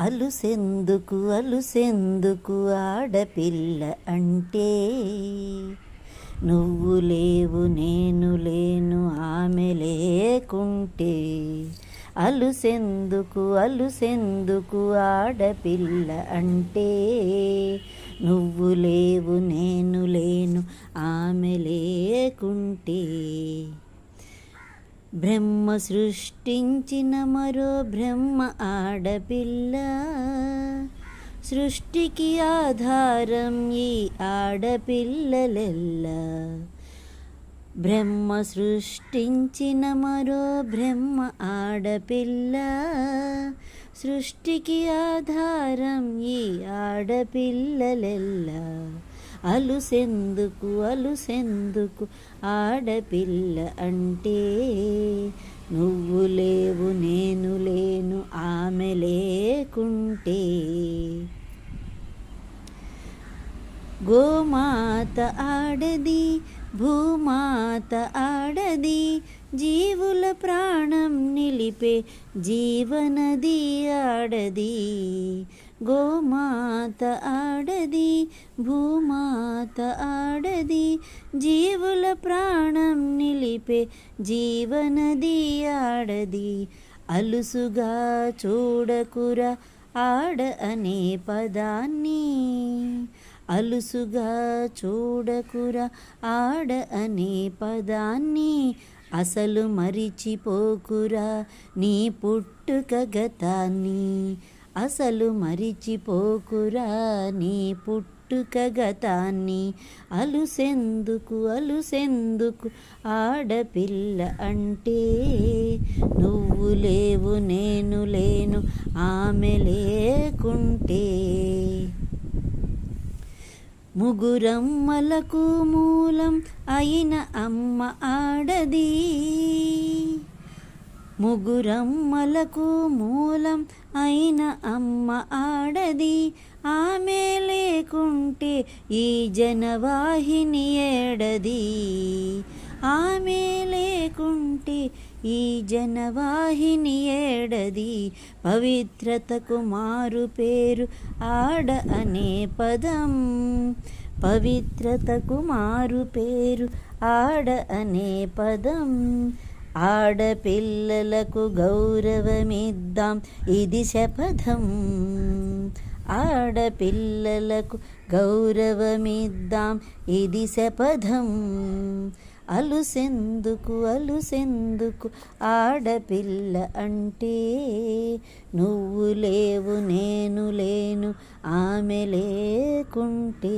అలుసెందుకు అలుసెందుకు ఆడపిల్ల అంటే, నువ్వు లేవు నేను లేను ఆమె లేకుంటే. అలుసెందుకు అలుసెందుకు ఆడపిల్ల అంటే, నువ్వు లేవు నేను లేను ఆమె లేకుంటే. బ్రహ్మ సృష్టించిన మరో బ్రహ్మ ఆడపిల్ల, సృష్టికి ఆధారం ఈ ఆడపిల్లలెల్లా. బ్రహ్మ సృష్టించిన మరో బ్రహ్మ ఆడపిల్ల, సృష్టికి ఆధారం ఈ ఆడపిల్లలెల్లా. అలుసెందుకు అలుసెందుకు ఆడపిల్ల అంటే, నువ్వు లేవు నేను లేను ఆమె లేకుంటే. గోమాత ఆడది భూమాత ఆడది, జీవుల ప్రాణం నిలిపే జీవనది ఆడది. గోమాత ఆడది భూమాత ఆడది, జీవుల ప్రాణం నిలిపే జీవనది ఆడది. అలుసుగా చూడకురా ఆడ అనే పదాన్ని, అలుసుగా చూడకురా ఆడ అనే పదాన్ని. అసలు మరిచిపోకురా నీ పుట్టుక గతాన్ని, అసలు మరిచిపోకురా నీ పుట్టుక గతాన్ని. అలుసెందుకు అలుసెందుకు ఆడపిల్ల అంటే, నువ్వు లేవు నేను లేను ఆమె లేకుంటే. ముగురమ్మలకు మూలం అయిన అమ్మ ఆడది, ముగురమ్మలకు మూలం అయిన అమ్మ ఆడది. ఆమె లేకుంటే ఈ జనవాహిని ఏడది, ఆమె లేకుంటే ఈ జనవాహిని ఏడది. పవిత్రతకు మారు పేరు ఆడ అనే పదం, పవిత్రతకు మారు పేరు ఆడ అనే పదం. ఆడపిల్లలకు గౌరవమిద్దాం ఇది శపథం, ఆడపిల్లలకు గౌరవమిద్దాం ఇది శపథం. అలుసెందుకు అలుసెందుకు ఆడపిల్ల అంటే, నువ్వు లేవు నేను లేను ఆమె లేకుంటే.